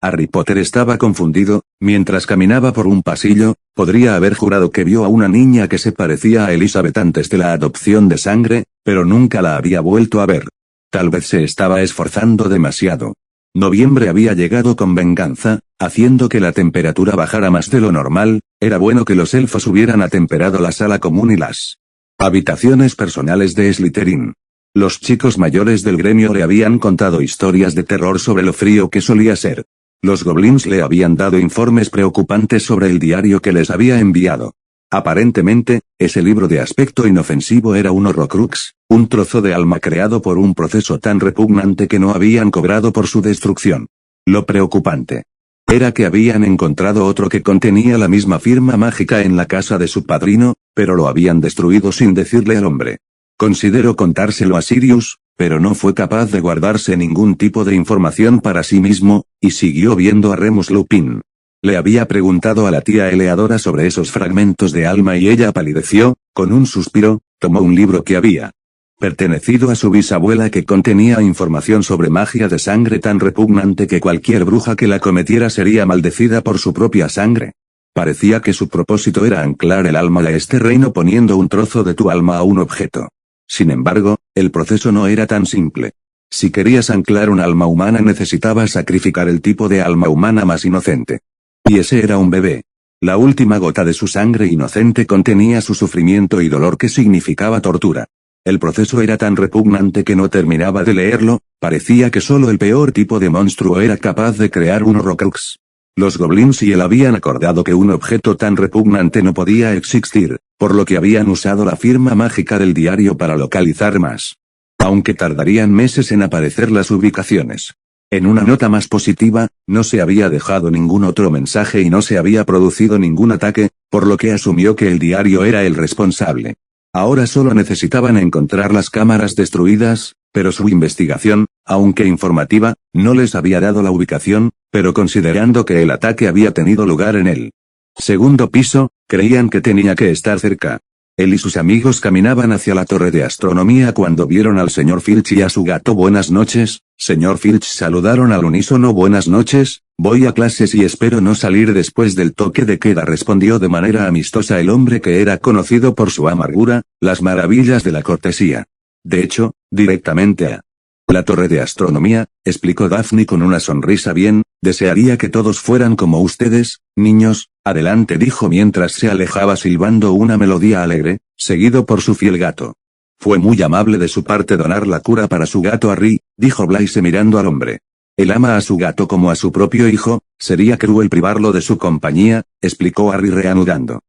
Harry Potter estaba confundido, mientras caminaba por un pasillo, podría haber jurado que vio a una niña que se parecía a Elizabeth antes de la adopción de sangre, pero nunca la había vuelto a ver. Tal vez se estaba esforzando demasiado. Noviembre había llegado con venganza, haciendo que la temperatura bajara más de lo normal. Era bueno que los elfos hubieran atemperado la sala común y las habitaciones personales de Slytherin. Los chicos mayores del gremio le habían contado historias de terror sobre lo frío que solía ser. Los goblins le habían dado informes preocupantes sobre el diario que les había enviado. Aparentemente, ese libro de aspecto inofensivo era un horrocrux, un trozo de alma creado por un proceso tan repugnante que no habían cobrado por su destrucción. Lo preocupante era que habían encontrado otro que contenía la misma firma mágica en la casa de su padrino, pero lo habían destruido sin decirle al hombre. Consideró contárselo a Sirius, pero no fue capaz de guardarse ningún tipo de información para sí mismo, y siguió viendo a Remus Lupin. Le había preguntado a la tía Eleadora sobre esos fragmentos de alma y ella palideció. Con un suspiro, tomó un libro que había pertenecido a su bisabuela que contenía información sobre magia de sangre tan repugnante que cualquier bruja que la cometiera sería maldecida por su propia sangre. Parecía que su propósito era anclar el alma a este reino poniendo un trozo de tu alma a un objeto. Sin embargo, el proceso no era tan simple. Si querías anclar un alma humana necesitabas sacrificar el tipo de alma humana más inocente. Y ese era un bebé. La última gota de su sangre inocente contenía su sufrimiento y dolor que significaba tortura. El proceso era tan repugnante que no terminaba de leerlo, parecía que solo el peor tipo de monstruo era capaz de crear un horrocrux. Los goblins y él habían acordado que un objeto tan repugnante no podía existir, por lo que habían usado la firma mágica del diario para localizar más. Aunque tardarían meses en aparecer las ubicaciones. En una nota más positiva, no se había dejado ningún otro mensaje y no se había producido ningún ataque, por lo que asumió que el diario era el responsable. Ahora solo necesitaban encontrar las cámaras destruidas, pero su investigación, aunque informativa, no les había dado la ubicación, pero considerando que el ataque había tenido lugar en el segundo piso, creían que tenía que estar cerca. Él y sus amigos caminaban hacia la torre de astronomía cuando vieron al señor Filch y a su gato. Buenas noches, señor Filch, saludaron al unísono. Buenas noches, voy a clases y espero no salir después del toque de queda, respondió de manera amistosa el hombre que era conocido por su amargura, las maravillas de la cortesía. De hecho, directamente a la torre de astronomía, explicó Daphne con una sonrisa. Bien, desearía que todos fueran como ustedes, niños. Adelante, dijo mientras se alejaba silbando una melodía alegre, seguido por su fiel gato. Fue muy amable de su parte donar la cura para su gato Harry, dijo Blaise mirando al hombre. Él ama a su gato como a su propio hijo, sería cruel privarlo de su compañía, explicó Harry reanudando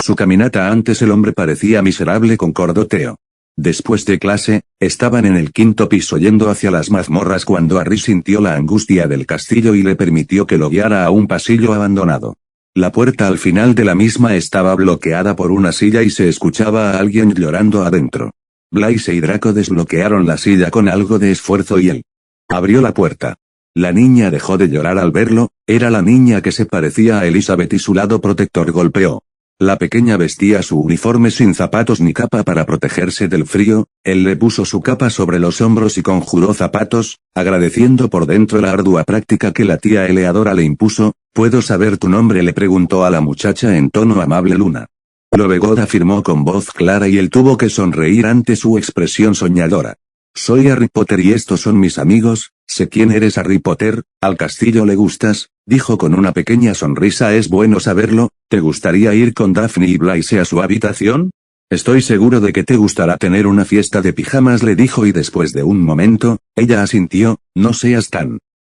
su caminata. Antes el hombre parecía miserable, concordó Theo. Después de clase, estaban en el quinto piso yendo hacia las mazmorras cuando Harry sintió la angustia del castillo y le permitió que lo guiara a un pasillo abandonado. La puerta al final de la misma estaba bloqueada por una silla y se escuchaba a alguien llorando adentro. Blaise y Draco desbloquearon la silla con algo de esfuerzo y él abrió la puerta. La niña dejó de llorar al verlo, era la niña que se parecía a Elizabeth y su lado protector golpeó. La pequeña vestía su uniforme sin zapatos ni capa para protegerse del frío. Él le puso su capa sobre los hombros y conjuró zapatos, agradeciendo por dentro la ardua práctica que la tía Eleadora le impuso. ¿Puedo saber tu nombre?, le preguntó a la muchacha en tono amable. Luna. Lovegood afirmó con voz clara y él tuvo que sonreír ante su expresión soñadora. Soy Harry Potter y estos son mis amigos. Sé quién eres, Harry Potter, al castillo le gustas, dijo con una pequeña sonrisa. Es bueno saberlo. ¿Te gustaría ir con Daphne y Blaise a su habitación? Estoy seguro de que te gustará tener una fiesta de pijamas, le dijo, y después de un momento, ella asintió. No seas tan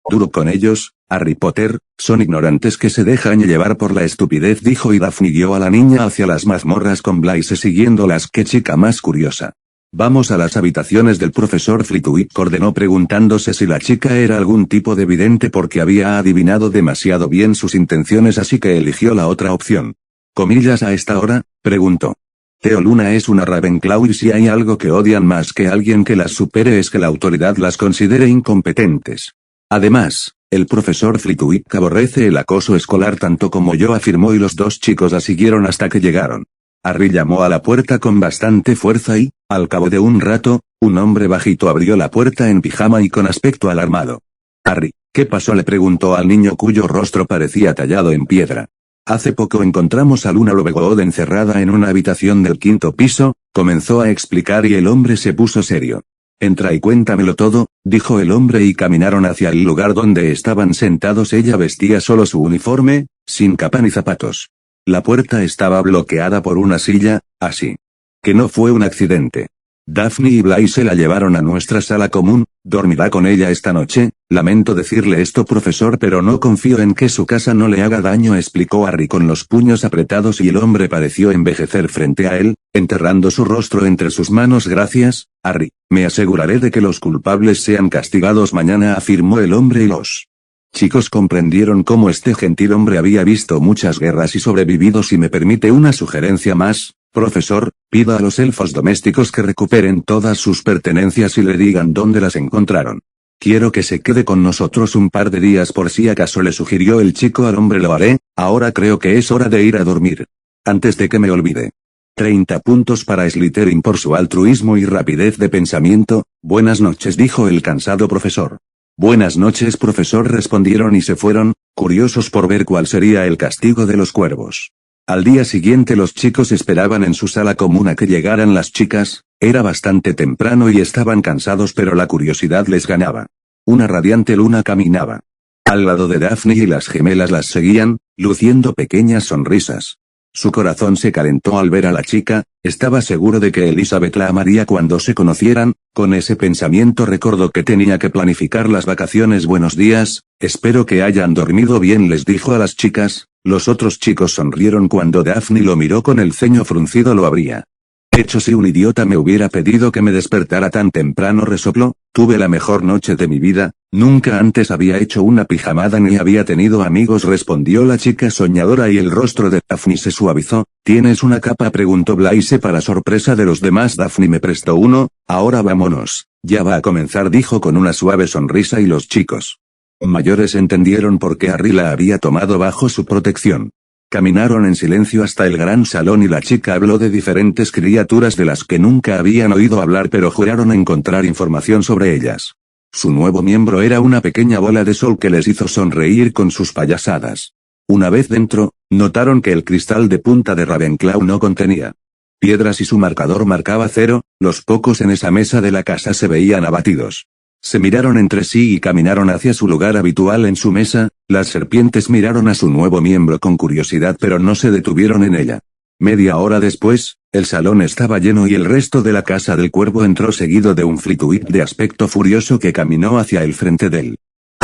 duro con ellos, Harry Potter, son ignorantes que se dejan llevar por la estupidez, dijo, y Daphne guió a la niña hacia las mazmorras con Blaise siguiéndolas. ¡Qué chica más curiosa! Vamos a las habitaciones del profesor Flitwick, ordenó preguntándose si la chica era algún tipo de vidente porque había adivinado demasiado bien sus intenciones, así que eligió la otra opción. ¿Comillas a esta hora?, preguntó. Theo. Luna es una Ravenclaw y si hay algo que odian más que alguien que las supere es que la autoridad las considere incompetentes. Además, el profesor Flitwick aborrece el acoso escolar tanto como yo, afirmó, y los dos chicos la siguieron hasta que llegaron. Harry llamó a la puerta con bastante fuerza y, al cabo de un rato, un hombre bajito abrió la puerta en pijama y con aspecto alarmado. Harry. ¿Qué pasó?, le preguntó al niño cuyo rostro parecía tallado en piedra. Hace poco encontramos a Luna Lovegood encerrada en una habitación del 5º piso, comenzó a explicar y el hombre se puso serio. Entra y cuéntamelo todo, dijo el hombre y caminaron hacia el lugar donde estaban sentados. Ella vestía solo su uniforme, sin capa ni zapatos. La puerta estaba bloqueada por una silla, así que no fue un accidente. Daphne y Blaise la llevaron a nuestra sala común, dormirá con ella esta noche. Lamento decirle esto, profesor, pero no confío en que su casa no le haga daño, explicó Harry con los puños apretados, y el hombre pareció envejecer frente a él, enterrando su rostro entre sus manos. Gracias, Harry, me aseguraré de que los culpables sean castigados mañana, afirmó el hombre, y los chicos comprendieron cómo este gentil hombre había visto muchas guerras y sobrevivido. Si me permite una sugerencia más, profesor, pida a los elfos domésticos que recuperen todas sus pertenencias y le digan dónde las encontraron. Quiero que se quede con nosotros un par de días por si acaso, le sugirió el chico al hombre. Lo haré, ahora creo que es hora de ir a dormir. Antes de que me olvide. 30 puntos para Slytherin por su altruismo y rapidez de pensamiento. Buenas noches, dijo el cansado profesor. Buenas noches, profesor, respondieron y se fueron, curiosos por ver cuál sería el castigo de los cuervos. Al día siguiente los chicos esperaban en su sala común a que llegaran las chicas. Era bastante temprano y estaban cansados, pero la curiosidad les ganaba. Una radiante luna caminaba al lado de Daphne y las gemelas las seguían, luciendo pequeñas sonrisas. Su corazón se calentó al ver a la chica. Estaba seguro de que Elizabeth la amaría cuando se conocieran. Con ese pensamiento recordó que tenía que planificar las vacaciones. Buenos días, espero que hayan dormido bien, les dijo a las chicas. Los otros chicos sonrieron cuando Daphne lo miró con el ceño fruncido. Lo habría hecho si un idiota me hubiera pedido que me despertara tan temprano, resopló. Tuve la mejor noche de mi vida, nunca antes había hecho una pijamada ni había tenido amigos, respondió la chica soñadora, y el rostro de Daphne se suavizó. ¿Tienes una capa?, preguntó Blaise para sorpresa de los demás. Daphne me prestó uno, ahora vámonos, ya va a comenzar, dijo con una suave sonrisa, y los chicos mayores entendieron por qué Harry la había tomado bajo su protección. Caminaron en silencio hasta el gran salón y la chica habló de diferentes criaturas de las que nunca habían oído hablar, pero juraron encontrar información sobre ellas. Su nuevo miembro era una pequeña bola de sol que les hizo sonreír con sus payasadas. Una vez dentro, notaron que el cristal de punta de Ravenclaw no contenía piedras y su marcador marcaba 0, los pocos en esa mesa de la casa se veían abatidos. Se miraron entre sí y caminaron hacia su lugar habitual en su mesa. Las serpientes miraron a su nuevo miembro con curiosidad, pero no se detuvieron en ella. Media hora después, el salón estaba lleno y el resto de la casa del cuervo entró seguido de un Flitwick de aspecto furioso que caminó hacia el frente del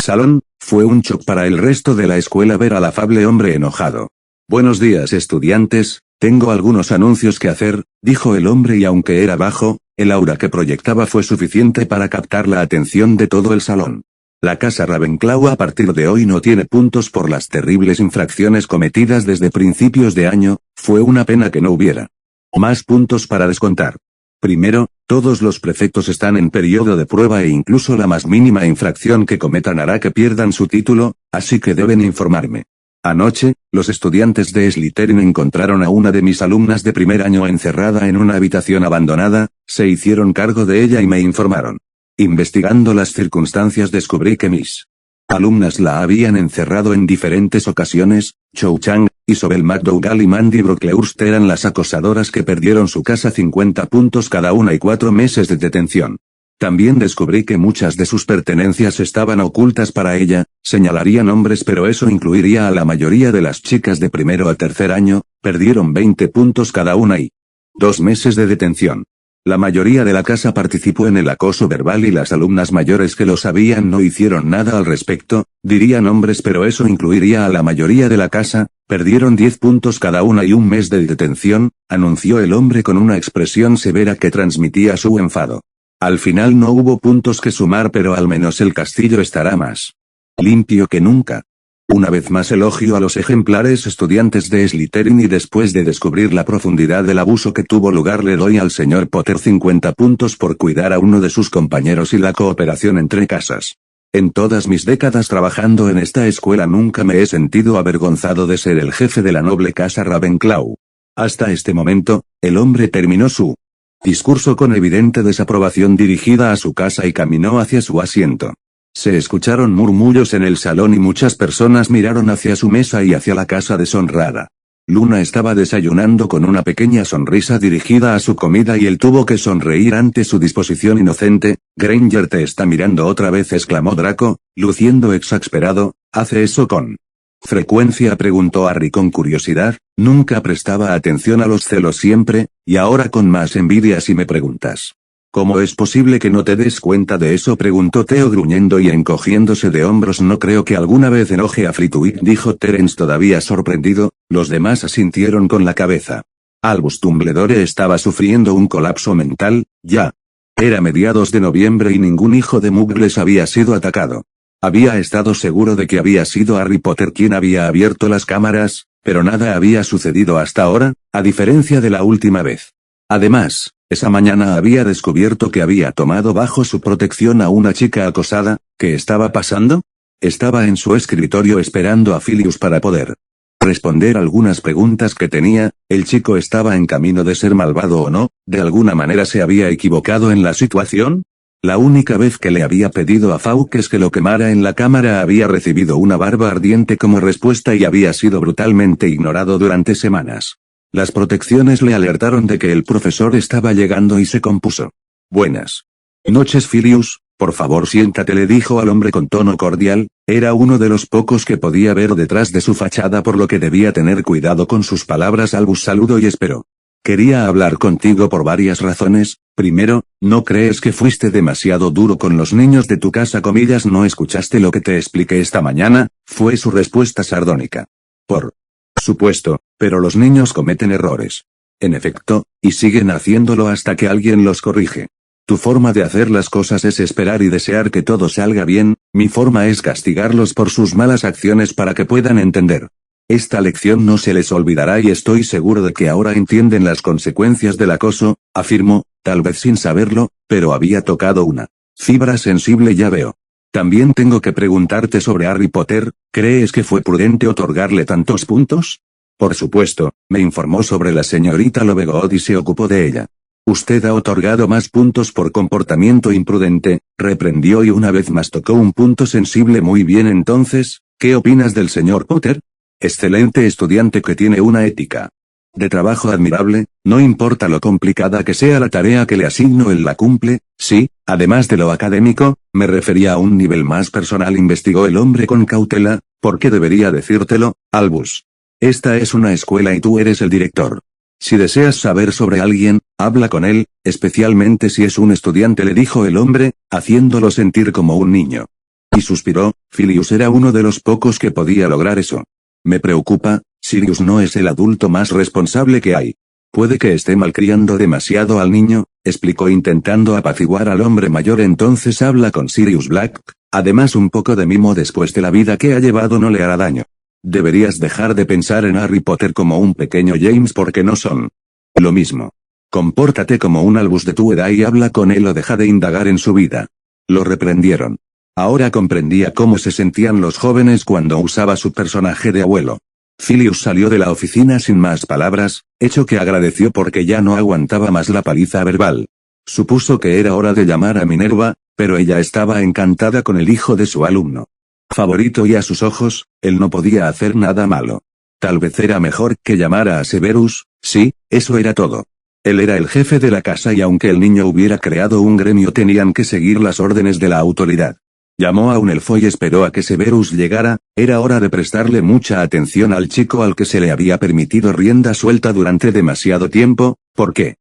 salón. Fue un shock para el resto de la escuela ver al afable hombre enojado. Buenos días, estudiantes, tengo algunos anuncios que hacer, dijo el hombre, y aunque era bajo, el aura que proyectaba fue suficiente para captar la atención de todo el salón. La casa Ravenclaw a partir de hoy no tiene puntos por las terribles infracciones cometidas desde principios de año. Fue una pena que no hubiera más puntos para descontar. Primero, todos los prefectos están en periodo de prueba e incluso la más mínima infracción que cometan hará que pierdan su título, así que deben informarme. Anoche, los estudiantes de Slytherin encontraron a una de mis alumnas de primer año encerrada en una habitación abandonada, se hicieron cargo de ella y me informaron. Investigando las circunstancias descubrí que mis alumnas la habían encerrado en diferentes ocasiones. Cho Chang, Isobel McDougal y Mandy Brocklehurst eran las acosadoras que perdieron su casa, 50 puntos cada una y 4 meses de detención. También descubrí que muchas de sus pertenencias estaban ocultas para ella. Señalaría nombres, pero eso incluiría a la mayoría de las chicas de primero a tercer año. Perdieron 20 puntos cada una y 2 meses de detención. La mayoría de la casa participó en el acoso verbal y las alumnas mayores que lo sabían no hicieron nada al respecto. Diría nombres, pero eso incluiría a la mayoría de la casa. Perdieron 10 puntos cada una y 1 mes de detención, anunció el hombre con una expresión severa que transmitía su enfado. Al final no hubo puntos que sumar, pero al menos el castillo estará más limpio que nunca. Una vez más elogio a los ejemplares estudiantes de Slytherin, y después de descubrir la profundidad del abuso que tuvo lugar le doy al señor Potter 50 puntos por cuidar a uno de sus compañeros y la cooperación entre casas. En todas mis décadas trabajando en esta escuela nunca me he sentido avergonzado de ser el jefe de la noble casa Ravenclaw. Hasta este momento, el hombre terminó su discurso con evidente desaprobación dirigida a su casa y caminó hacia su asiento. Se escucharon murmullos en el salón y muchas personas miraron hacia su mesa y hacia la casa deshonrada. Luna estaba desayunando con una pequeña sonrisa dirigida a su comida y él tuvo que sonreír ante su disposición inocente. «Granger te está mirando otra vez», exclamó Draco, luciendo exasperado. «¿Hace eso con frecuencia?», preguntó Harry con curiosidad. Nunca prestaba atención a los celos siempre, y ahora con más envidia si me preguntas. «¿Cómo es posible que no te des cuenta de eso?», preguntó Theo gruñendo y encogiéndose de hombros. «No creo que alguna vez enoje a Flitwick», dijo Terence todavía sorprendido. Los demás asintieron con la cabeza. Albus Dumbledore estaba sufriendo un colapso mental, ya. Era mediados de noviembre y ningún hijo de Muggles había sido atacado. Había estado seguro de que había sido Harry Potter quien había abierto las cámaras, pero nada había sucedido hasta ahora, a diferencia de la última vez. Además, esa mañana había descubierto que había tomado bajo su protección a una chica acosada. ¿Qué estaba pasando? Estaba en su escritorio esperando a Filius para poder responder algunas preguntas que tenía. ¿El chico estaba en camino de ser malvado o no? ¿De alguna manera se había equivocado en la situación? La única vez que le había pedido a Fawkes que lo quemara en la cámara había recibido una barba ardiente como respuesta y había sido brutalmente ignorado durante semanas. Las protecciones le alertaron de que el profesor estaba llegando y se compuso. «Buenas noches, Filius, por favor siéntate», le dijo al hombre con tono cordial. Era uno de los pocos que podía ver detrás de su fachada, por lo que debía tener cuidado con sus palabras. Albus saludó y esperó. «Quería hablar contigo por varias razones. Primero, ¿no crees que fuiste demasiado duro con los niños de tu casa?» «¿No escuchaste lo que te expliqué esta mañana?», fue su respuesta sardónica. «Por supuesto, pero los niños cometen errores. En efecto, y siguen haciéndolo hasta que alguien los corrige. Tu forma de hacer las cosas es esperar y desear que todo salga bien, mi forma es castigarlos por sus malas acciones para que puedan entender. Esta lección no se les olvidará y estoy seguro de que ahora entienden las consecuencias del acoso», afirmó, tal vez sin saberlo, pero había tocado una fibra sensible. «Ya veo. También tengo que preguntarte sobre Harry Potter. ¿Crees que fue prudente otorgarle tantos puntos?» «Por supuesto», me informó sobre la señorita Lovegood y se ocupó de ella. «Usted ha otorgado más puntos por comportamiento imprudente», reprendió y una vez más tocó un punto sensible. «Muy bien, entonces, ¿qué opinas del señor Potter? Excelente estudiante que tiene una ética de trabajo admirable, no importa lo complicada que sea la tarea que le asigno, él la cumple». «Sí, además de lo académico, me refería a un nivel más personal», investigó el hombre con cautela. «¿Por qué debería decírtelo, Albus? Esta es una escuela y tú eres el director. Si deseas saber sobre alguien, habla con él, especialmente si es un estudiante», le dijo el hombre, haciéndolo sentir como un niño. Y suspiró. Filius era uno de los pocos que podía lograr eso. «Me preocupa, Sirius no es el adulto más responsable que hay. Puede que esté malcriando demasiado al niño», explicó intentando apaciguar al hombre mayor. «Entonces habla con Sirius Black, además un poco de mimo después de la vida que ha llevado no le hará daño. Deberías dejar de pensar en Harry Potter como un pequeño James porque no son lo mismo. Compórtate como un Albus de tu edad y habla con él o deja de indagar en su vida». Lo reprendieron. Ahora comprendía cómo se sentían los jóvenes cuando usaba su personaje de abuelo. Filius salió de la oficina sin más palabras, hecho que agradeció porque ya no aguantaba más la paliza verbal. Supuso que era hora de llamar a Minerva, pero ella estaba encantada con el hijo de su alumno favorito y a sus ojos, él no podía hacer nada malo. Tal vez era mejor que llamara a Severus. Sí, eso era todo. Él era el jefe de la casa y aunque el niño hubiera creado un gremio tenían que seguir las órdenes de la autoridad. Llamó a un elfo y esperó a que Severus llegara. Era hora de prestarle mucha atención al chico al que se le había permitido rienda suelta durante demasiado tiempo. «¿Por qué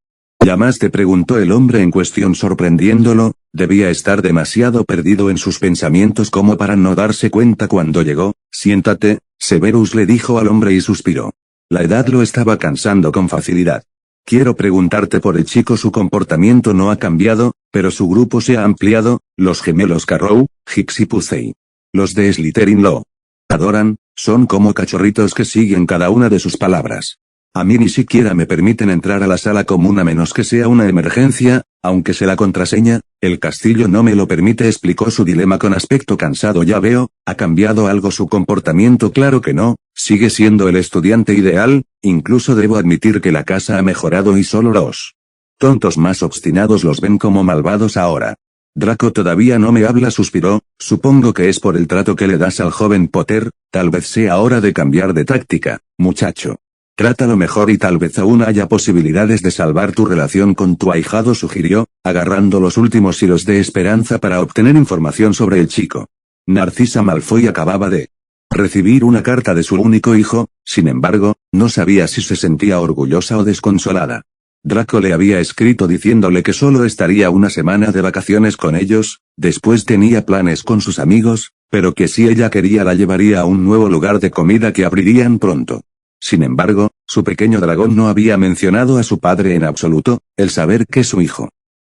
llamaste?», preguntó el hombre en cuestión sorprendiéndolo. Debía estar demasiado perdido en sus pensamientos como para no darse cuenta cuando llegó. «Siéntate», Severus le dijo al hombre y suspiró. La edad lo estaba cansando con facilidad. «Quiero preguntarte por el chico. Su comportamiento no ha cambiado, pero su grupo se ha ampliado. Los gemelos Carrow, Hicks y Pucey. Los de Slytherin lo adoran, son como cachorritos que siguen cada una de sus palabras. A mí ni siquiera me permiten entrar a la sala común a menos que sea una emergencia, aunque sé la contraseña. El castillo no me lo permite», explicó su dilema con aspecto cansado. «Ya veo, ¿ha cambiado algo su comportamiento?». «Claro que no, sigue siendo el estudiante ideal, incluso debo admitir que la casa ha mejorado y solo los tontos más obstinados los ven como malvados ahora. Draco todavía no me habla, suspiró. Supongo que es por el trato que le das al joven Potter, tal vez sea hora de cambiar de táctica, muchacho. Trátalo mejor y tal vez aún haya posibilidades de salvar tu relación con tu ahijado, sugirió, agarrando los últimos hilos de esperanza para obtener información sobre el chico. Narcisa Malfoy acababa de recibir una carta de su único hijo, sin embargo, no sabía si se sentía orgullosa o desconsolada. Draco le había escrito diciéndole que solo estaría una semana de vacaciones con ellos, después tenía planes con sus amigos, pero que si ella quería la llevaría a un nuevo lugar de comida que abrirían pronto. Sin embargo, su pequeño dragón no había mencionado a su padre en absoluto, el saber que su hijo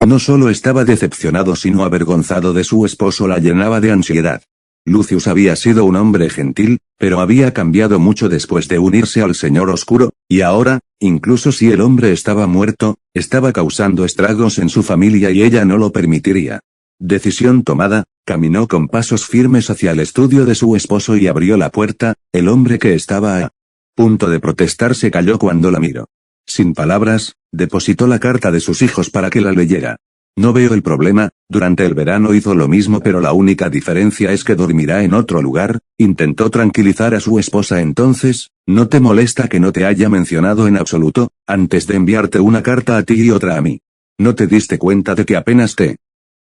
no solo estaba decepcionado sino avergonzado de su esposo la llenaba de ansiedad. Lucius había sido un hombre gentil, pero había cambiado mucho después de unirse al Señor Oscuro, y ahora, incluso si el hombre estaba muerto, estaba causando estragos en su familia y ella no lo permitiría. Decisión tomada, caminó con pasos firmes hacia el estudio de su esposo y abrió la puerta. El hombre que estaba a punto de protestar se calló cuando la miró. Sin palabras, depositó la carta de sus hijos para que la leyera. No veo el problema, durante el verano hizo lo mismo pero la única diferencia es que dormirá en otro lugar, intentó tranquilizar a su esposa entonces, ¿no te molesta que no te haya mencionado en absoluto, antes de enviarte una carta a ti y otra a mí? ¿No te diste cuenta de que apenas te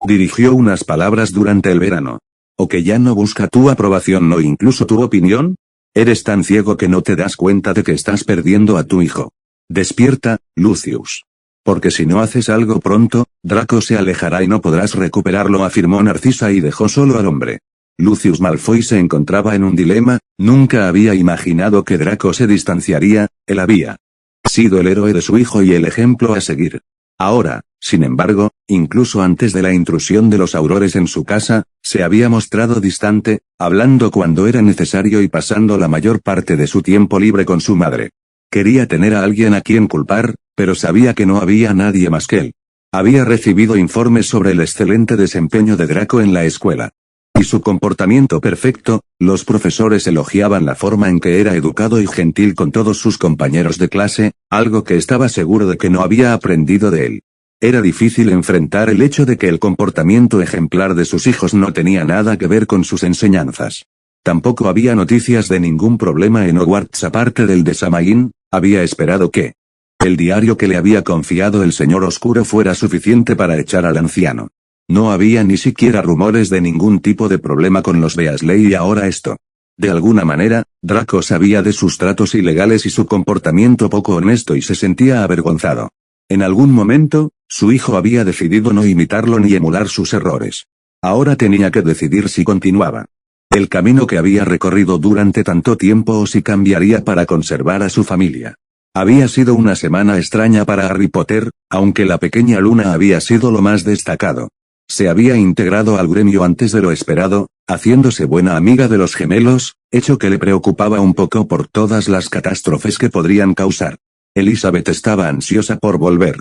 dirigió unas palabras durante el verano? ¿O que ya no busca tu aprobación o incluso tu opinión? Eres tan ciego que no te das cuenta de que estás perdiendo a tu hijo. Despierta, Lucius. Porque si no haces algo pronto, Draco se alejará y no podrás recuperarlo, afirmó Narcisa y dejó solo al hombre. Lucius Malfoy se encontraba en un dilema, nunca había imaginado que Draco se distanciaría, él había sido el héroe de su hijo y el ejemplo a seguir. Ahora, sin embargo, incluso antes de la intrusión de los aurores en su casa, se había mostrado distante, hablando cuando era necesario y pasando la mayor parte de su tiempo libre con su madre. Quería tener a alguien a quien culpar, pero sabía que no había nadie más que él. Había recibido informes sobre el excelente desempeño de Draco en la escuela. Y su comportamiento perfecto, los profesores elogiaban la forma en que era educado y gentil con todos sus compañeros de clase, algo que estaba seguro de que no había aprendido de él. Era difícil enfrentar el hecho de que el comportamiento ejemplar de sus hijos no tenía nada que ver con sus enseñanzas. Tampoco había noticias de ningún problema en Hogwarts aparte del de Samaín. Había esperado que el diario que le había confiado el Señor Oscuro fuera suficiente para echar al anciano. No había ni siquiera rumores de ningún tipo de problema con los Weasley y ahora esto. De alguna manera, Draco sabía de sus tratos ilegales y su comportamiento poco honesto y se sentía avergonzado. En algún momento, su hijo había decidido no imitarlo ni emular sus errores. Ahora tenía que decidir si continuaba el camino que había recorrido durante tanto tiempo o si cambiaría para conservar a su familia. Había sido una semana extraña para Harry Potter, aunque la pequeña Luna había sido lo más destacado. Se había integrado al gremio antes de lo esperado, haciéndose buena amiga de los gemelos, hecho que le preocupaba un poco por todas las catástrofes que podrían causar. Elizabeth estaba ansiosa por volver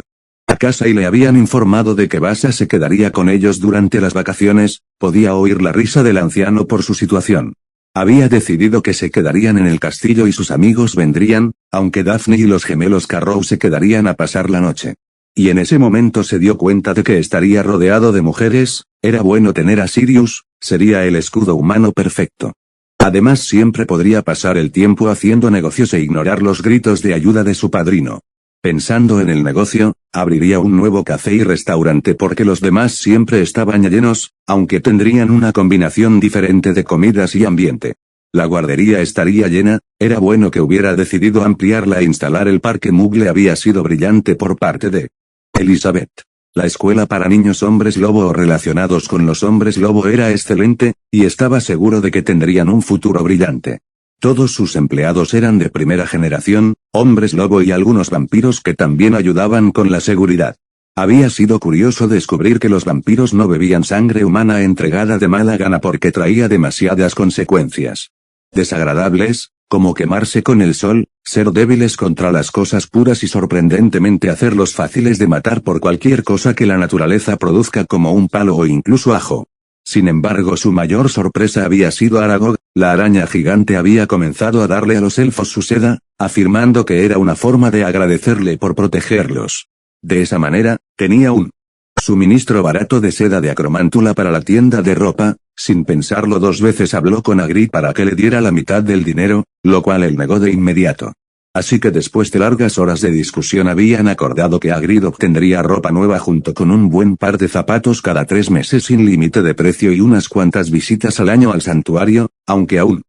a casa y le habían informado de que Basa se quedaría con ellos durante las vacaciones. Podía oír la risa del anciano por su situación. Había decidido que se quedarían en el castillo y sus amigos vendrían, aunque Daphne y los gemelos Carrow se quedarían a pasar la noche. Y en ese momento se dio cuenta de que estaría rodeado de mujeres. Era bueno tener a Sirius, sería el escudo humano perfecto. Además siempre podría pasar el tiempo haciendo negocios e ignorar los gritos de ayuda de su padrino. Pensando en el negocio, abriría un nuevo café y restaurante porque los demás siempre estaban llenos, aunque tendrían una combinación diferente de comidas y ambiente. La guardería estaría llena. Era bueno que hubiera decidido ampliarla e instalar el parque Muggle. Había sido brillante por parte de Elizabeth. La escuela para niños hombres lobo o relacionados con los hombres lobo era excelente, y estaba seguro de que tendrían un futuro brillante. Todos sus empleados eran de primera generación, hombres lobo y algunos vampiros que también ayudaban con la seguridad. Había sido curioso descubrir que los vampiros no bebían sangre humana entregada de mala gana porque traía demasiadas consecuencias desagradables, como quemarse con el sol, ser débiles contra las cosas puras y sorprendentemente hacerlos fáciles de matar por cualquier cosa que la naturaleza produzca como un palo o incluso ajo. Sin embargo, su mayor sorpresa había sido Aragog. La araña gigante había comenzado a darle a los elfos su seda, afirmando que era una forma de agradecerle por protegerlos. De esa manera, tenía un Suministro barato de seda de acromántula para la tienda de ropa. Sin pensarlo dos veces habló con Hagrid para que le diera la mitad del dinero, lo cual él negó de inmediato. Así que después de largas horas de discusión habían acordado que Hagrid obtendría ropa nueva junto con un buen par de zapatos cada 3 meses sin límite de precio y unas cuantas visitas al año al santuario, aunque aún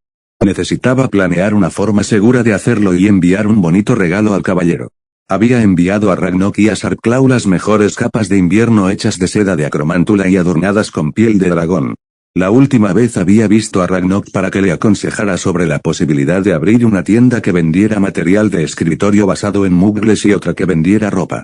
necesitaba planear una forma segura de hacerlo y enviar un bonito regalo al caballero. Había enviado a Ragnok y a Sarklau las mejores capas de invierno hechas de seda de acromántula y adornadas con piel de dragón. La última vez había visto a Ragnok para que le aconsejara sobre la posibilidad de abrir una tienda que vendiera material de escritorio basado en muebles y otra que vendiera ropa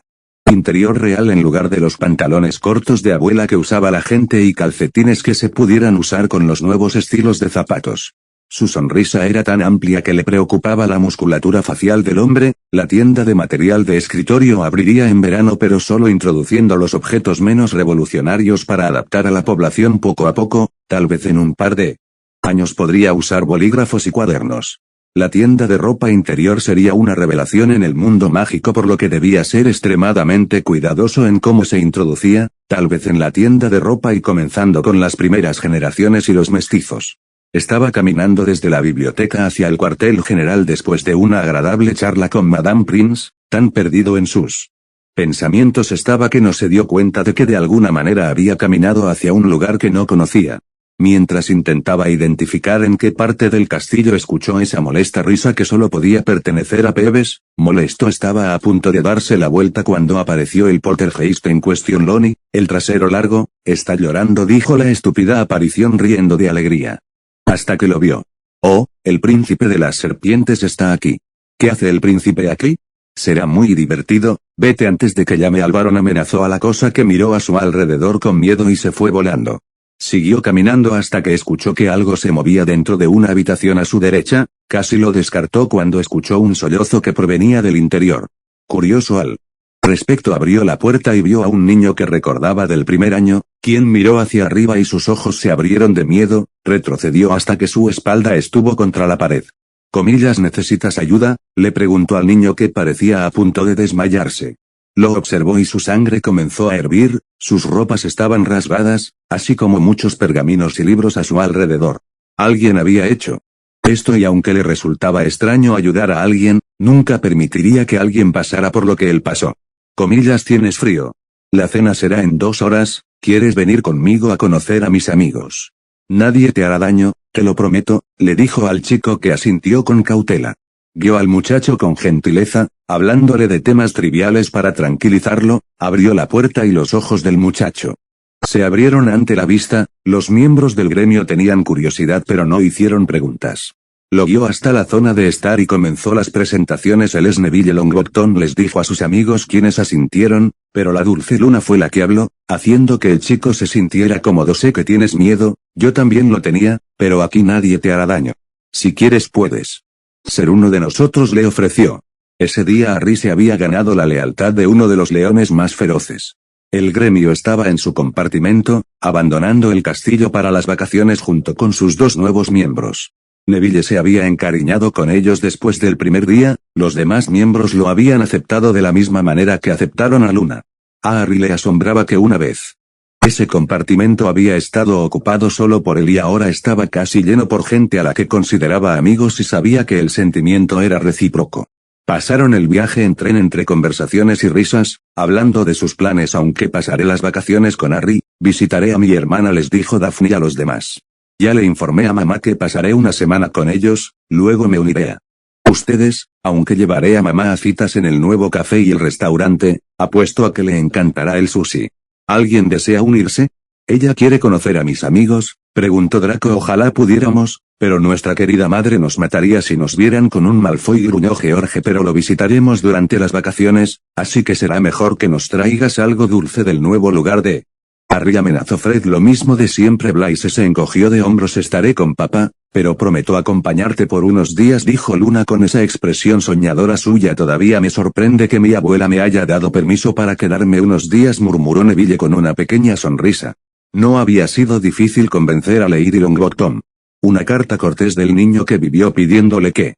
interior real en lugar de los pantalones cortos de abuela que usaba la gente y calcetines que se pudieran usar con los nuevos estilos de zapatos. Su sonrisa era tan amplia que le preocupaba la musculatura facial del hombre. La tienda de material de escritorio abriría en verano pero solo introduciendo los objetos menos revolucionarios para adaptar a la población poco a poco, tal vez en un par de años podría usar bolígrafos y cuadernos. La tienda de ropa interior sería una revelación en el mundo mágico por lo que debía ser extremadamente cuidadoso en cómo se introducía, tal vez en la tienda de ropa y comenzando con las primeras generaciones y los mestizos. Estaba caminando desde la biblioteca hacia el cuartel general después de una agradable charla con Madame Prince, tan perdido en sus pensamientos estaba que no se dio cuenta de que de alguna manera había caminado hacia un lugar que no conocía. Mientras intentaba identificar en qué parte del castillo escuchó esa molesta risa que solo podía pertenecer a Peeves, molesto estaba a punto de darse la vuelta cuando apareció el poltergeist en cuestión. Lonnie, el trasero largo, está llorando, dijo la estúpida aparición riendo de alegría. Hasta que lo vio. Oh, el príncipe de las serpientes está aquí. ¿Qué hace el príncipe aquí? Será muy divertido. Vete antes de que llame al varón, amenazó a la cosa que miró a su alrededor con miedo y se fue volando. Siguió caminando hasta que escuchó que algo se movía dentro de una habitación a su derecha. Casi lo descartó cuando escuchó un sollozo que provenía del interior. Curioso al respecto, abrió la puerta y vio a un niño que recordaba del primer año, quien miró hacia arriba y sus ojos se abrieron de miedo, retrocedió hasta que su espalda estuvo contra la pared. ¿Necesitas ayuda?, le preguntó al niño que parecía a punto de desmayarse. Lo observó y su sangre comenzó a hervir, sus ropas estaban rasgadas, así como muchos pergaminos y libros a su alrededor. Alguien había hecho esto y aunque le resultaba extraño ayudar a alguien, nunca permitiría que alguien pasara por lo que él pasó. ¿Tienes frío? La cena será en 2 horas, ¿quieres venir conmigo a conocer a mis amigos? Nadie te hará daño, te lo prometo, le dijo al chico que asintió con cautela. Guió al muchacho con gentileza, hablándole de temas triviales para tranquilizarlo, abrió la puerta y los ojos del muchacho se abrieron ante la vista. Los miembros del gremio tenían curiosidad pero no hicieron preguntas. Lo guió hasta la zona de estar y comenzó las presentaciones. Él es Neville Longbottom, les dijo a sus amigos, quienes asintieron, pero la dulce luna fue la que habló, haciendo que el chico se sintiera cómodo. Sé que tienes miedo, yo también lo tenía, pero aquí nadie te hará daño. Si quieres puedes ser uno de nosotros, le ofreció. Ese día Harry se había ganado la lealtad de uno de los leones más feroces. El gremio estaba en su compartimento, abandonando el castillo para las vacaciones junto con sus 2 nuevos miembros. Neville se había encariñado con ellos después del primer día. Los demás miembros lo habían aceptado de la misma manera que aceptaron a Luna. A Harry le asombraba que una vez ese compartimento había estado ocupado solo por él y ahora estaba casi lleno por gente a la que consideraba amigos y sabía que el sentimiento era recíproco. Pasaron el viaje en tren entre conversaciones y risas, hablando de sus planes. Aunque pasaré las vacaciones con Harry, visitaré a mi hermana, les dijo Daphne a los demás. Ya le informé a mamá que pasaré una semana con ellos, luego me uniré a ustedes, aunque llevaré a mamá a citas en el nuevo café y el restaurante. Apuesto a que le encantará el sushi. ¿Alguien desea unirse? ¿Ella quiere conocer a mis amigos?, preguntó Draco. Ojalá pudiéramos, pero nuestra querida madre nos mataría si nos vieran con un Malfoy, gruñó George, pero lo visitaremos durante las vacaciones, así que será mejor que nos traigas algo dulce del nuevo lugar de Harry, amenazó Fred. Lo mismo de siempre. Blaise se encogió de hombros. Estaré con papá, pero prometo acompañarte por unos días, dijo Luna con esa expresión soñadora suya. Todavía me sorprende que mi abuela me haya dado permiso para quedarme unos días, murmuró Neville con una pequeña sonrisa. No había sido difícil convencer a Lady Longbottom. Una carta cortés del niño que vivió pidiéndole que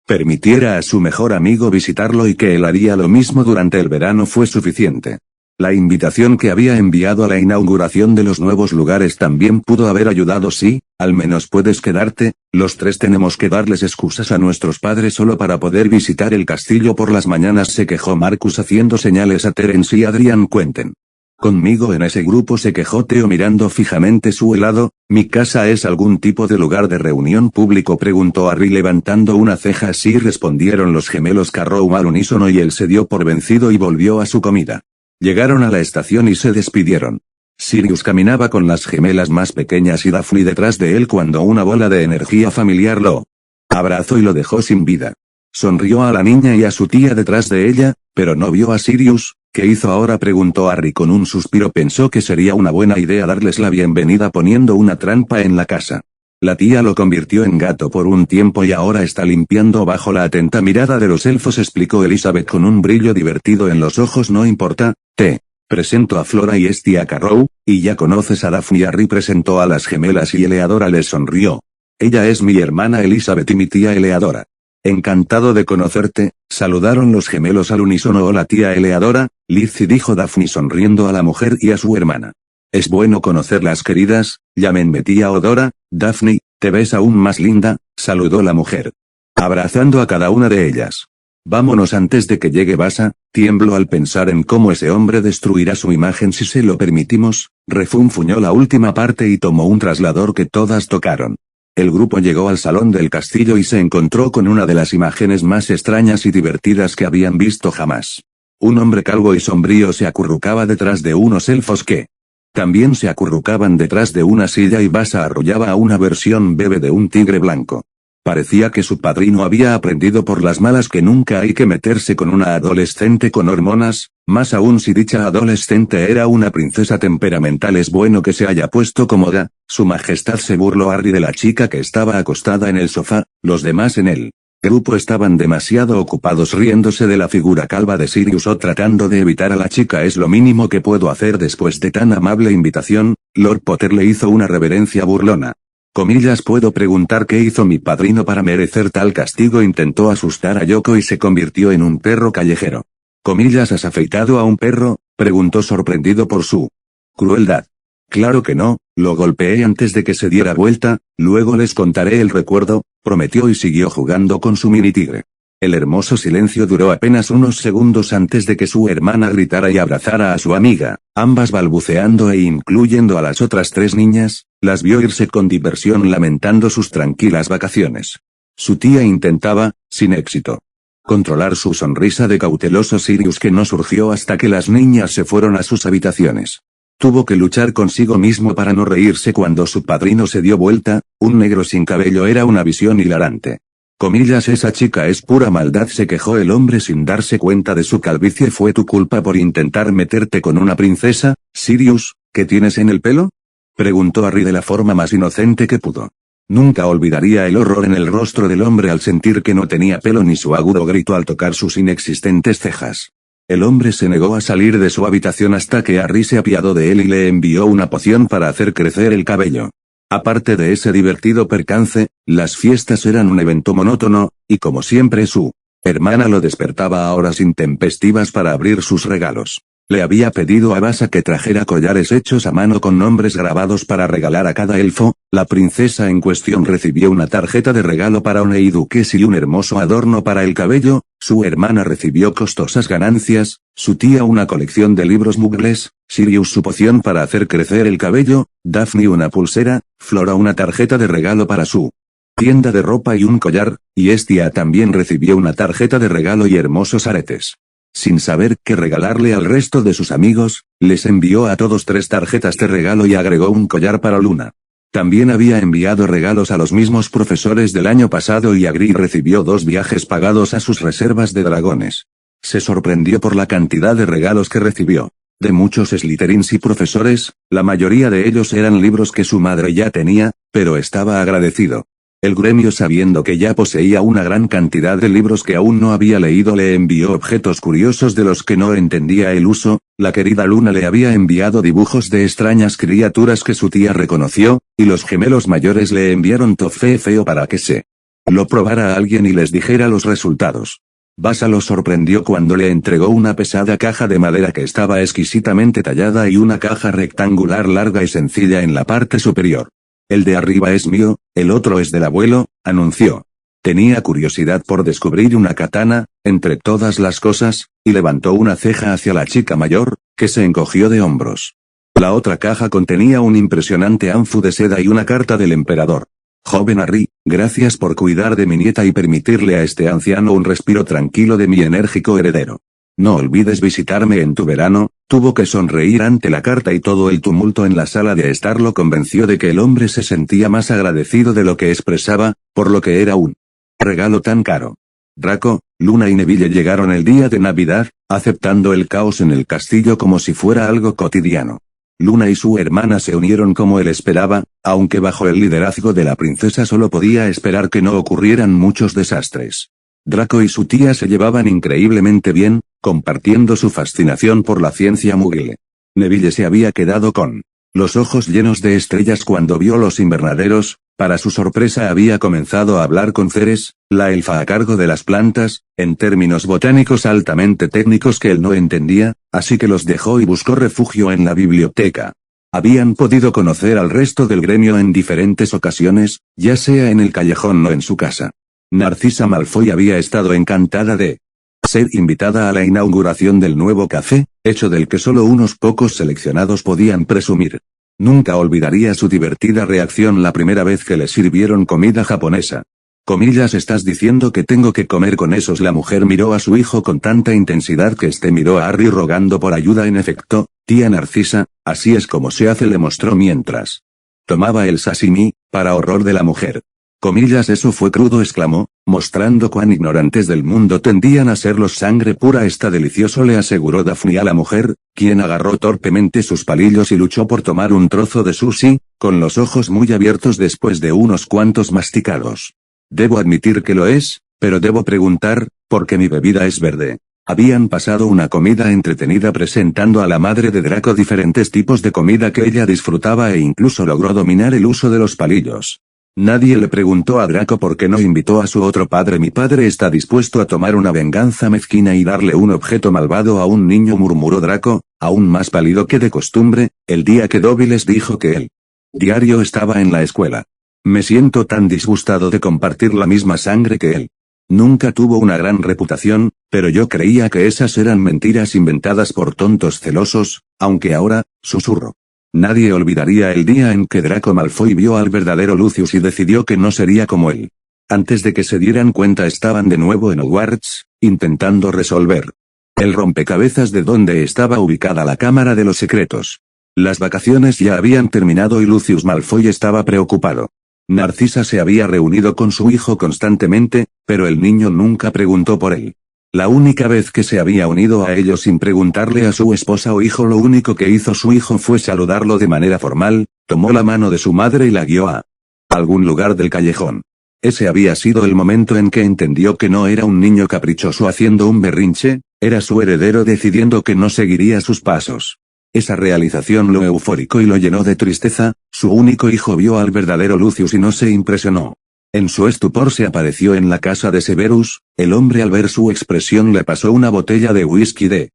permitiera a su mejor amigo visitarlo y que él haría lo mismo durante el verano fue suficiente. La invitación que había enviado a la inauguración de los nuevos lugares también pudo haber ayudado. Sí, al menos puedes quedarte, los tres tenemos que darles excusas a nuestros padres solo para poder visitar el castillo por las mañanas, se quejó Marcus haciendo señales a Terence y Adrian Quenten. Conmigo en ese grupo, se quejó Theo mirando fijamente su helado. ¿Mi casa es algún tipo de lugar de reunión público?, preguntó Harry levantando una ceja. Sí, respondieron los gemelos Carrow al unísono, y él se dio por vencido y volvió a su comida. Llegaron a la estación y se despidieron. Sirius caminaba con las gemelas más pequeñas y Daphne detrás de él cuando una bola de energía familiar lo abrazó y lo dejó sin vida. Sonrió a la niña y a su tía detrás de ella, pero no vio a Sirius. ¿Qué hizo ahora?, preguntó Harry con un suspiro. Pensó que sería una buena idea darles la bienvenida poniendo una trampa en la casa. La tía lo convirtió en gato por un tiempo y ahora está limpiando bajo la atenta mirada de los elfos, explicó Elizabeth con un brillo divertido en los ojos. No importa, te presento a Flora y es tía Carrow, y ya conoces a Daphne. Harry presentó a las gemelas y Eleadora les sonrió. Ella es mi hermana Elizabeth y mi tía Eleadora. Encantado de conocerte, saludaron los gemelos al unísono. Hola tía Eleadora, Lizzie, dijo Daphne sonriendo a la mujer y a su hermana. Es bueno conocerlas, queridas, llámenme tía Odora. Daphne, te ves aún más linda, saludó la mujer, abrazando a cada una de ellas. Vámonos antes de que llegue Basa. Tiemblo al pensar en cómo ese hombre destruirá su imagen si se lo permitimos. Refunfuñó la última parte y tomó un traslador que todas tocaron. El grupo llegó al salón del castillo y se encontró con una de las imágenes más extrañas y divertidas que habían visto jamás. Un hombre calvo y sombrío se acurrucaba detrás de unos elfos que también se acurrucaban detrás de una silla, y Basa arrullaba a una versión bebé de un tigre blanco. Parecía que su padrino había aprendido por las malas que nunca hay que meterse con una adolescente con hormonas, más aún si dicha adolescente era una princesa temperamental. Es bueno que se haya puesto cómoda. Su majestad, se burló Harry de la chica que estaba acostada en el sofá. Los demás en el grupo estaban demasiado ocupados riéndose de la figura calva de Sirius o tratando de evitar a la chica. Es lo mínimo que puedo hacer después de tan amable invitación. Lord Potter le hizo una reverencia burlona. Comillas, ¿puedo preguntar qué hizo mi padrino para merecer tal castigo? Intentó asustar a Yoko y se convirtió en un perro callejero. Comillas, ¿has afeitado a un perro?, preguntó sorprendido por su crueldad. Claro que no, lo golpeé antes de que se diera vuelta, luego les contaré el recuerdo, prometió y siguió jugando con su mini tigre. El hermoso silencio duró apenas unos segundos antes de que su hermana gritara y abrazara a su amiga, ambas balbuceando e incluyendo a las otras tres niñas, las vio irse con diversión lamentando sus tranquilas vacaciones. Su tía intentaba, sin éxito, controlar su sonrisa de cauteloso Sirius, que no surgió hasta que las niñas se fueron a sus habitaciones. Tuvo que luchar consigo mismo para no reírse cuando su padrino se dio vuelta. Un negro sin cabello era una visión hilarante. Comillas, esa chica es pura maldad, se quejó el hombre sin darse cuenta de su calvicie. ¿Fue tu culpa por intentar meterte con una princesa, Sirius? ¿Qué tienes en el pelo?, preguntó Harry de la forma más inocente que pudo. Nunca olvidaría el horror en el rostro del hombre al sentir que no tenía pelo, ni su agudo grito al tocar sus inexistentes cejas. El hombre se negó a salir de su habitación hasta que Harry se apiadó de él y le envió una poción para hacer crecer el cabello. Aparte de ese divertido percance, las fiestas eran un evento monótono, y como siempre su hermana lo despertaba a horas intempestivas para abrir sus regalos. Le había pedido a Basa que trajera collares hechos a mano con nombres grabados para regalar a cada elfo. La princesa en cuestión recibió una tarjeta de regalo para un duques y un hermoso adorno para el cabello. Su hermana recibió costosas ganancias, su tía una colección de libros muggles, Sirius su poción para hacer crecer el cabello, Daphne una pulsera, Flora una tarjeta de regalo para su tienda de ropa y un collar, y Estia también recibió una tarjeta de regalo y hermosos aretes. Sin saber qué regalarle al resto de sus amigos, les envió a todos 3 tarjetas de regalo y agregó un collar para Luna. También había enviado regalos a los mismos profesores del año pasado y Hagrid recibió 2 viajes pagados a sus reservas de dragones. Se sorprendió por la cantidad de regalos que recibió. De muchos Slytherins y profesores, la mayoría de ellos eran libros que su madre ya tenía, pero estaba agradecido. El gremio, sabiendo que ya poseía una gran cantidad de libros que aún no había leído, le envió objetos curiosos de los que no entendía el uso. La querida Luna le había enviado dibujos de extrañas criaturas que su tía reconoció, y los gemelos mayores le enviaron toffee feo para que se lo probara a alguien y les dijera los resultados. Basa lo sorprendió cuando le entregó una pesada caja de madera que estaba exquisitamente tallada y una caja rectangular larga y sencilla en la parte superior. El de arriba es mío, el otro es del abuelo, anunció. Tenía curiosidad por descubrir una katana, entre todas las cosas, y levantó una ceja hacia la chica mayor, que se encogió de hombros. La otra caja contenía un impresionante anfu de seda y una carta del emperador. Joven Harry, gracias por cuidar de mi nieta y permitirle a este anciano un respiro tranquilo de mi enérgico heredero. No olvides visitarme en tu verano. Tuvo que sonreír ante la carta y todo el tumulto en la sala de estar lo convenció de que el hombre se sentía más agradecido de lo que expresaba, por lo que era un regalo tan caro. Draco, Luna y Neville llegaron el día de Navidad, aceptando el caos en el castillo como si fuera algo cotidiano. Luna y su hermana se unieron como él esperaba, aunque bajo el liderazgo de la princesa solo podía esperar que no ocurrieran muchos desastres. Draco y su tía se llevaban increíblemente bien, compartiendo su fascinación por la ciencia Muggle. Neville se había quedado con los ojos llenos de estrellas cuando vio los invernaderos. Para su sorpresa había comenzado a hablar con Ceres, la elfa a cargo de las plantas, en términos botánicos altamente técnicos que él no entendía, así que los dejó y buscó refugio en la biblioteca. Habían podido conocer al resto del gremio en diferentes ocasiones, ya sea en el callejón o en su casa. Narcisa Malfoy había estado encantada de ser invitada a la inauguración del nuevo café, hecho del que solo unos pocos seleccionados podían presumir. Nunca olvidaría su divertida reacción la primera vez que le sirvieron comida japonesa. Comillas, ¿estás diciendo que tengo que comer con esos? La mujer miró a su hijo con tanta intensidad que este miró a Harry rogando por ayuda. En efecto, tía Narcisa, así es como se hace, le mostró mientras tomaba el sashimi, para horror de la mujer. Comillas, eso fue crudo, exclamó, mostrando cuán ignorantes del mundo tendían a ser los. Sangre pura, está delicioso, le aseguró Daphne a la mujer, quien agarró torpemente sus palillos y luchó por tomar un trozo de sushi, con los ojos muy abiertos después de unos cuantos masticados. Debo admitir que lo es, pero debo preguntar, ¿por qué mi bebida es verde? Habían pasado una comida entretenida presentando a la madre de Draco diferentes tipos de comida que ella disfrutaba e incluso logró dominar el uso de los palillos. Nadie le preguntó a Draco por qué no invitó a su otro padre. Mi padre está dispuesto a tomar una venganza mezquina y darle un objeto malvado a un niño, murmuró Draco, aún más pálido que de costumbre, el día que Dobby les dijo que el diario estaba en la escuela. Me siento tan disgustado de compartir la misma sangre que él. Nunca tuvo una gran reputación, pero yo creía que esas eran mentiras inventadas por tontos celosos, aunque ahora, susurro. Nadie olvidaría el día en que Draco Malfoy vio al verdadero Lucius y decidió que no sería como él. Antes de que se dieran cuenta estaban de nuevo en Hogwarts, intentando resolver el rompecabezas de dónde estaba ubicada la Cámara de los Secretos. Las vacaciones ya habían terminado y Lucius Malfoy estaba preocupado. Narcisa se había reunido con su hijo constantemente, pero el niño nunca preguntó por él. La única vez que se había unido a ellos sin preguntarle a su esposa o hijo, lo único que hizo su hijo fue saludarlo de manera formal, tomó la mano de su madre y la guió a algún lugar del callejón. Ese había sido el momento en que entendió que no era un niño caprichoso haciendo un berrinche, era su heredero decidiendo que no seguiría sus pasos. Esa realización lo eufóricó y lo llenó de tristeza. Su único hijo vio al verdadero Lucius y no se impresionó. En su estupor se apareció en la casa de Severus, el hombre al ver su expresión le pasó una botella de whisky de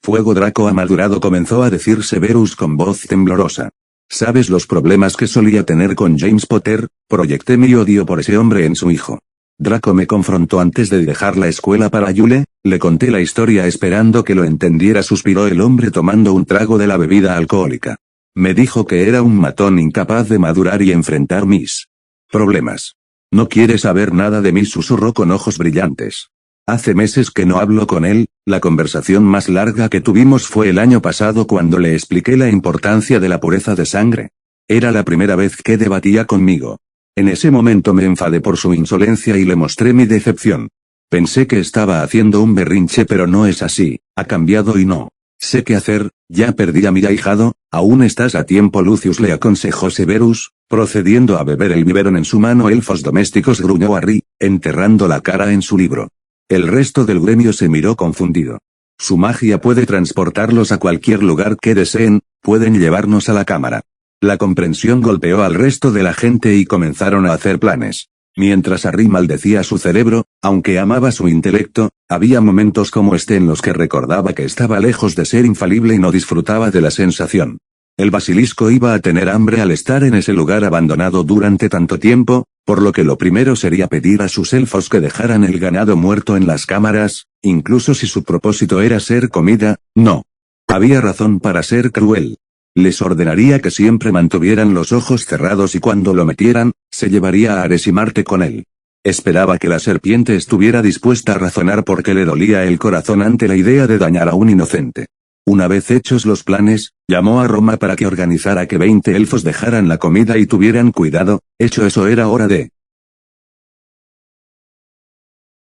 fuego. Draco ha madurado, comenzó a decir Severus con voz temblorosa. ¿Sabes los problemas que solía tener con James Potter? Proyecté mi odio por ese hombre en su hijo. Draco me confrontó antes de dejar la escuela para Yule, le conté la historia esperando que lo entendiera, suspiró el hombre tomando un trago de la bebida alcohólica. Me dijo que era un matón incapaz de madurar y enfrentar mis problemas. No quiere saber nada de mí, susurró con ojos brillantes. Hace meses que no hablo con él, la conversación más larga que tuvimos fue el año pasado cuando le expliqué la importancia de la pureza de sangre. Era la primera vez que debatía conmigo. En ese momento me enfadé por su insolencia y le mostré mi decepción. Pensé que estaba haciendo un berrinche, pero no es así, ha cambiado y no sé qué hacer, ya perdí a mi ahijado. Aún estás a tiempo, Lucius, le aconsejó Severus, procediendo a beber el biberón en su mano. Elfos domésticos, gruñó Harry, enterrando la cara en su libro. El resto del gremio se miró confundido. Su magia puede transportarlos a cualquier lugar que deseen, pueden llevarnos a la cámara. La comprensión golpeó al resto de la gente y comenzaron a hacer planes. Mientras Harry maldecía su cerebro, aunque amaba su intelecto, había momentos como este en los que recordaba que estaba lejos de ser infalible y no disfrutaba de la sensación. El basilisco iba a tener hambre al estar en ese lugar abandonado durante tanto tiempo, por lo que lo primero sería pedir a sus elfos que dejaran el ganado muerto en las cámaras, incluso si su propósito era ser comida. No. Había razón para ser cruel. Les ordenaría que siempre mantuvieran los ojos cerrados y cuando lo metieran, se llevaría a Ares y Marte con él. Esperaba que la serpiente estuviera dispuesta a razonar porque le dolía el corazón ante la idea de dañar a un inocente. Una vez hechos los planes, llamó a Roma para que organizara que 20 elfos dejaran la comida y tuvieran cuidado. Hecho eso, era hora de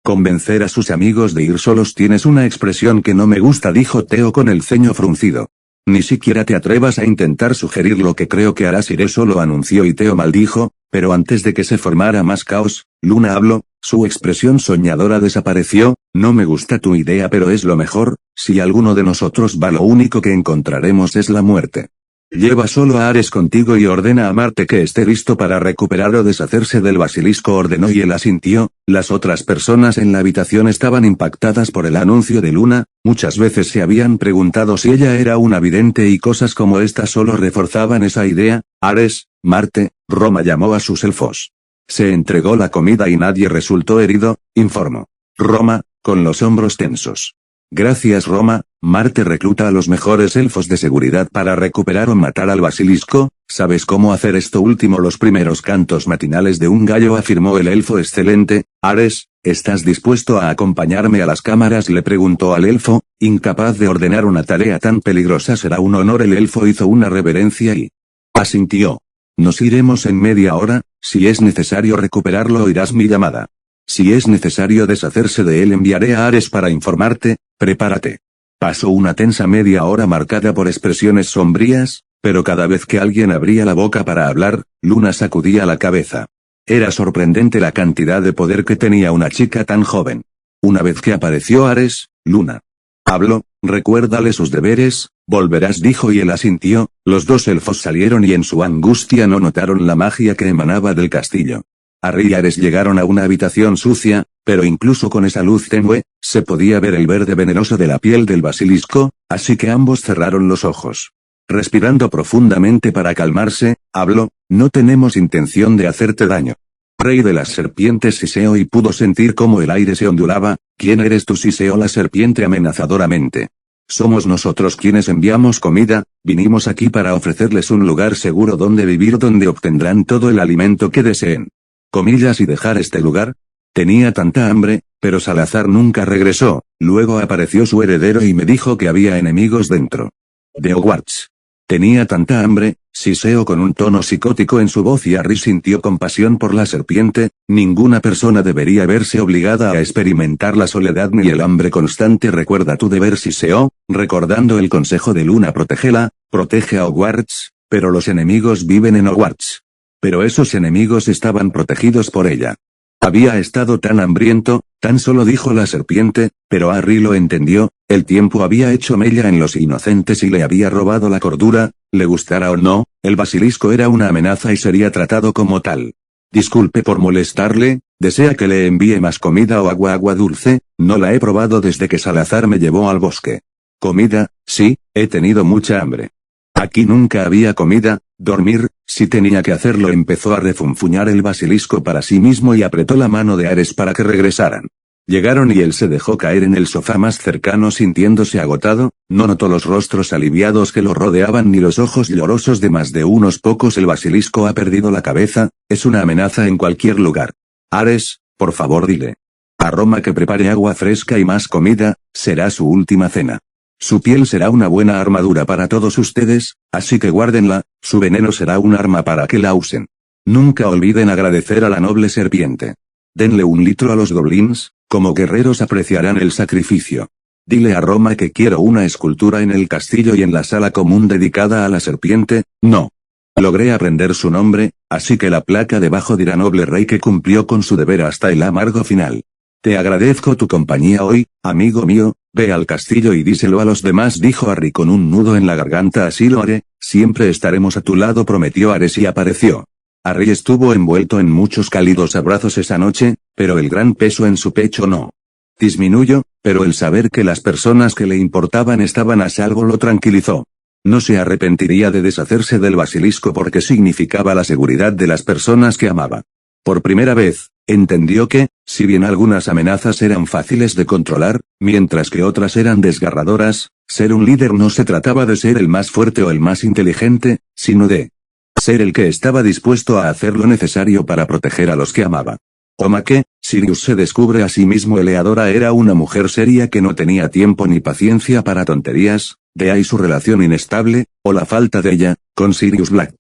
convencer a sus amigos de ir solos. Tienes una expresión que no me gusta, dijo Theo con el ceño fruncido. Ni siquiera te atrevas a intentar sugerir lo que creo que harás. Iré solo, anunció, y Theo maldijo, pero antes de que se formara más caos, Luna habló. Su expresión soñadora desapareció. No me gusta tu idea, pero es lo mejor. Si alguno de nosotros va, lo único que encontraremos es la muerte. Lleva solo a Ares contigo y ordena a Marte que esté listo para recuperar o deshacerse del basilisco, ordenó, y él asintió. Las otras personas en la habitación estaban impactadas por el anuncio de Luna. Muchas veces se habían preguntado si ella era una vidente y cosas como esta solo reforzaban esa idea. Ares, Marte, Roma llamó a sus elfos. Se entregó la comida y nadie resultó herido, informó Roma, con los hombros tensos. Gracias, Roma. Marte recluta a los mejores elfos de seguridad para recuperar o matar al basilisco. ¿Sabes cómo hacer esto último? Los primeros cantos matinales de un gallo, afirmó el elfo. Excelente. Ares, ¿estás dispuesto a acompañarme a las cámaras?, le preguntó al elfo, incapaz de ordenar una tarea tan peligrosa. Será un honor. El elfo hizo una reverencia y asintió. Nos iremos en media hora. Si es necesario recuperarlo, oirás mi llamada. Si es necesario deshacerse de él, enviaré a Ares para informarte. Prepárate. Pasó una tensa media hora marcada por expresiones sombrías, pero cada vez que alguien abría la boca para hablar, Luna sacudía la cabeza. Era sorprendente la cantidad de poder que tenía una chica tan joven. Una vez que apareció Ares, Luna habló. Recuérdale sus deberes, volverás, dijo, y él asintió. Los dos elfos salieron y en su angustia no notaron la magia que emanaba del castillo. Harry y Ares llegaron a una habitación sucia, pero incluso con esa luz tenue, se podía ver el verde venenoso de la piel del basilisco, así que ambos cerraron los ojos. Respirando profundamente para calmarse, habló. No tenemos intención de hacerte daño. Rey de las serpientes, siseó, y pudo sentir cómo el aire se ondulaba. ¿Quién eres tú?, siseó la serpiente amenazadoramente. Somos nosotros quienes enviamos comida. Vinimos aquí para ofrecerles un lugar seguro donde vivir, donde obtendrán todo el alimento que deseen. Comillas, y dejar este lugar. Tenía tanta hambre, pero Salazar nunca regresó. Luego apareció su heredero y me dijo que había enemigos dentro de Hogwarts. Tenía tanta hambre, siseó con un tono psicótico en su voz, y Harry sintió compasión por la serpiente. Ninguna persona debería verse obligada a experimentar la soledad ni el hambre constante. Recuerda tu deber, siseó, recordando el consejo de Luna. Protégela, protege a Hogwarts, pero los enemigos viven en Hogwarts. Pero esos enemigos estaban protegidos por ella. Había estado tan hambriento, tan solo, dijo la serpiente, pero Harry lo entendió. El tiempo había hecho mella en los inocentes y le había robado la cordura. Le gustara o no, el basilisco era una amenaza y sería tratado como tal. Disculpe por molestarle. ¿Desea que le envíe más comida o agua dulce? No la he probado desde que Salazar me llevó al bosque. ¿Comida? Sí, he tenido mucha hambre. Aquí nunca había comida. Dormir, si tenía que hacerlo. Empezó a refunfuñar el basilisco para sí mismo y apretó la mano de Ares para que regresaran. Llegaron y él se dejó caer en el sofá más cercano sintiéndose agotado. No notó los rostros aliviados que lo rodeaban ni los ojos llorosos de más de unos pocos. El basilisco ha perdido la cabeza. Es una amenaza en cualquier lugar. Ares, por favor, dile a Roma que prepare agua fresca y más comida. Será su última cena. Su piel será una buena armadura para todos ustedes, así que guárdenla. Su veneno será un arma para que la usen. Nunca olviden agradecer a la noble serpiente. Denle 1 litro a los goblins. Como guerreros apreciarán el sacrificio. Dile a Roma que quiero una escultura en el castillo y en la sala común dedicada a la serpiente. No. Logré aprender su nombre, así que la placa debajo dirá noble rey que cumplió con su deber hasta el amargo final. Te agradezco tu compañía hoy, amigo mío. Ve al castillo y díselo a los demás, dijo Harry con un nudo en la garganta. Así lo haré, siempre estaremos a tu lado, prometió Ares y apareció. Harry estuvo envuelto en muchos cálidos abrazos esa noche, pero el gran peso en su pecho no disminuyó, pero el saber que las personas que le importaban estaban a salvo lo tranquilizó. No se arrepentiría de deshacerse del basilisco porque significaba la seguridad de las personas que amaba. Por primera vez, entendió que, si bien algunas amenazas eran fáciles de controlar, mientras que otras eran desgarradoras, ser un líder no se trataba de ser el más fuerte o el más inteligente, sino de ser el que estaba dispuesto a hacer lo necesario para proteger a los que amaba. Toma que, Sirius se descubre a sí mismo. Eleadora era una mujer seria que no tenía tiempo ni paciencia para tonterías, de ahí su relación inestable, o la falta de ella, con Sirius Black.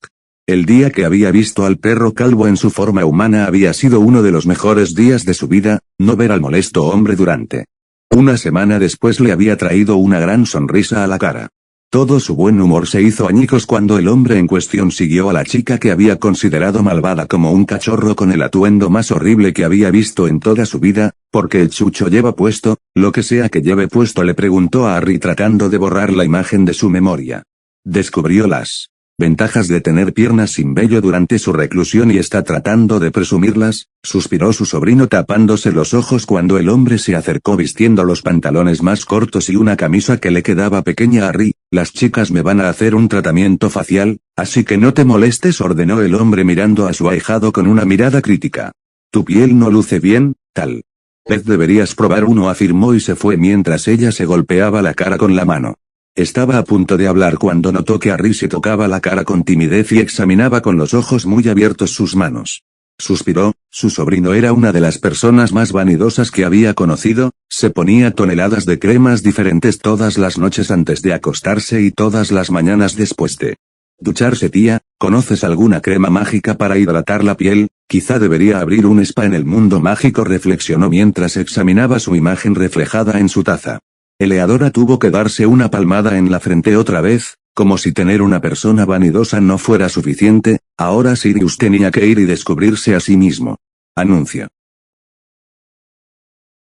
El día que había visto al perro calvo en su forma humana había sido uno de los mejores días de su vida, no ver al molesto hombre durante una semana después le había traído una gran sonrisa a la cara. Todo su buen humor se hizo añicos cuando el hombre en cuestión siguió a la chica que había considerado malvada como un cachorro con el atuendo más horrible que había visto en toda su vida, porque el chucho lleva puesto, lo que sea que lleve puesto, le preguntó a Harry tratando de borrar la imagen de su memoria. Descubrió las ventajas de tener piernas sin vello durante su reclusión y está tratando de presumirlas, suspiró su sobrino tapándose los ojos cuando el hombre se acercó vistiendo los pantalones más cortos y una camisa que le quedaba pequeña a Harry. Las chicas me van a hacer un tratamiento facial, así que no te molestes, ordenó el hombre mirando a su ahijado con una mirada crítica. Tu piel no luce bien, tal vez deberías probar uno, afirmó y se fue mientras ella se golpeaba la cara con la mano. Estaba a punto de hablar cuando notó que Harry se tocaba la cara con timidez y examinaba con los ojos muy abiertos sus manos. Suspiró, su sobrino era una de las personas más vanidosas que había conocido, se ponía toneladas de cremas diferentes todas las noches antes de acostarse y todas las mañanas después de ducharse. Tía, ¿conoces alguna crema mágica para hidratar la piel? Quizá debería abrir un spa en el mundo mágico, reflexionó mientras examinaba su imagen reflejada en su taza. Eleadora tuvo que darse una palmada en la frente otra vez, como si tener una persona vanidosa no fuera suficiente, ahora Sirius tenía que ir y descubrirse a sí mismo. Anuncio.